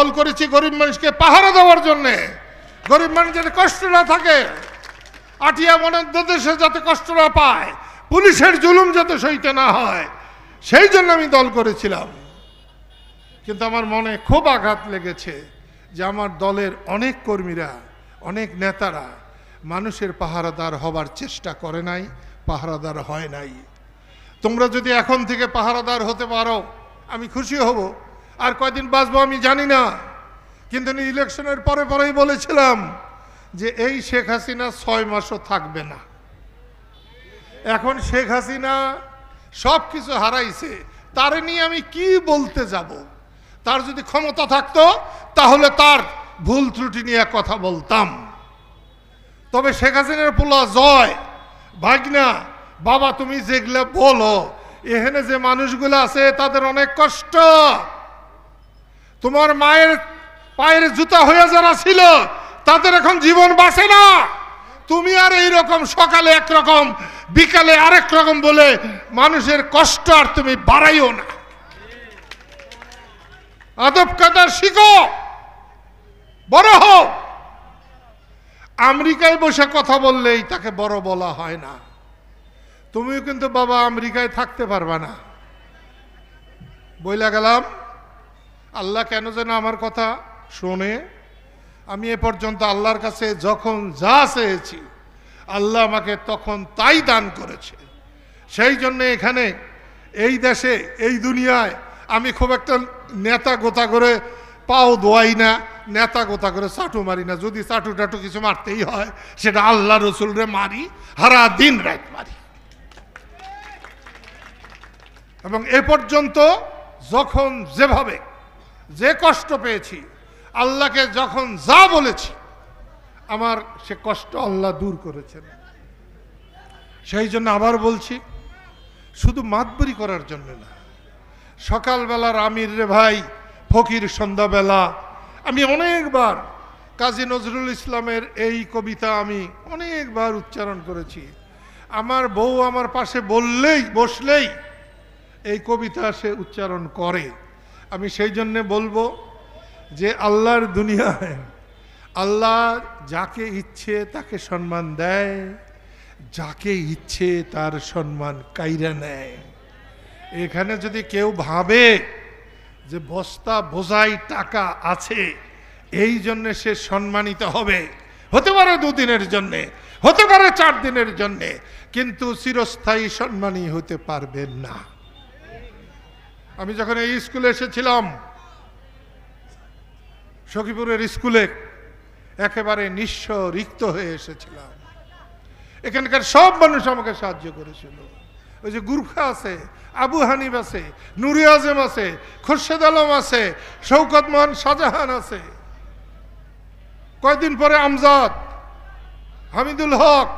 দল করেছি গরিব মানুষকে পাহারা দেওয়ার জন্যে, গরিব মানুষ যাতে কষ্ট না থাকে, আটিয়া মনোদেশে যাতে কষ্ট না পায়, পুলিশের জুলুম যাতে সইতে না হয়, সেই জন্য আমি দল করেছিলাম। কিন্তু আমার মনে খুব আঘাত লেগেছে যে আমার দলের অনেক কর্মীরা, অনেক নেতারা মানুষের পাহারাদার হবার চেষ্টা করে নাই, পাহারাদার হয় নাই। তোমরা যদি এখন থেকে পাহারাদার হতে পারো আমি খুশি হব। আর কয়দিন বাঁচবো আমি জানি না, কিন্তু ইলেকশনের পরেই বলেছিলাম যে এই শেখ হাসিনা 6 মাসও থাকবে না। এখন শেখ হাসিনা সব কিছু হারাইছে, তারে নিয়ে আমি কি বলতে যাব? তার যদি ক্ষমতা থাকতো তাহলে তার ভুল ত্রুটি নিয়ে কথা বলতাম। তবে শেখ হাসিনার পোলা জয়, ভাগনা, বাবা তুমি যেগুলা বলো, এখানে যে মানুষগুলো আছে তাদের অনেক কষ্ট। তোমার মায়ের পায়ের জুতা হয়ে যারা ছিল তাদের এখন জীবন বাঁচে না। তুমি আর এইরকম সকালে একরকম বিকালে আরেক রকম বলে মানুষের কষ্ট আর তুমি বাড়াইও না। আদব কাদার শিখো, বড় হও। আমেরিকায় বসে কথা বললেই তাকে বড় বলা হয় না। তুমিও কিন্তু বাবা আমেরিকায় থাকতে পারবা না। বইলা গেলাম, আল্লাহ কেন যেন আমার কথা শোনে। আমি এ পর্যন্ত আল্লাহর কাছে যখন যা চেয়েছি আল্লাহ আমাকে তখন তাই দান করেছে। সেই জন্য এখানে এই দেশে এই দুনিয়ায় আমি খুব একটা নেতা গোতা করে পাও দোয়াই না, নেতা গোতা করে চাটু মারি না। যদি চাটু টাটু কিছু মারতেই হয় সেটা আল্লাহ রসুলরে মারি, সারা দিন রাত মারি। এবং এ পর্যন্ত যখন যেভাবে যে কষ্ট পেয়েছি, আল্লাহকে যখন যা বলেছি আমার সে কষ্ট আল্লাহ দূর করেছেন। সেই জন্য আবার বলছি, শুধু মাতবরি করার জন্য না। সকালবেলার আমির রে ভাই ফকির সন্ধ্যাবেলা, আমি অনেকবার কাজী নজরুল ইসলামের এই কবিতা আমি অনেকবার উচ্চারণ করেছি। আমার বউ আমার পাশে বসলেই এই কবিতা সে উচ্চারণ করে। আমি সেই জন্যে বলবো যে আল্লাহর দুনিয়ায় আল্লাহ যাকে ইচ্ছে তাকে সম্মান দেয়, যাকে ইচ্ছে তার সম্মান কাইরা নেয়। এখানে যদি কেউ ভাবে যে বস্তা বোঝাই টাকা আছে এই জন্যে সে সম্মানিত হবে, হতে পারে 2 দিনের জন্যে, হতে পারে 4 দিনের জন্যে, কিন্তু চিরস্থায়ী সম্মানী হতে পারবেন না। আমি যখন এই স্কুলে এসেছিলাম, সখীপুরের স্কুলে একেবারে নিঃস্ব রিক্ত হয়ে এসেছিলাম। এখানকার সব মানুষ আমাকে সাহায্য করেছিল। ওই যে গুরখা আছে, আবু হানিফ আছে, নুরি আজম আছে, খুরশেদ আলম আছে, শৌকত মোহন শাহজাহান আছে, কয়েকদিন পরে আমজাদ, হামিদুল হক,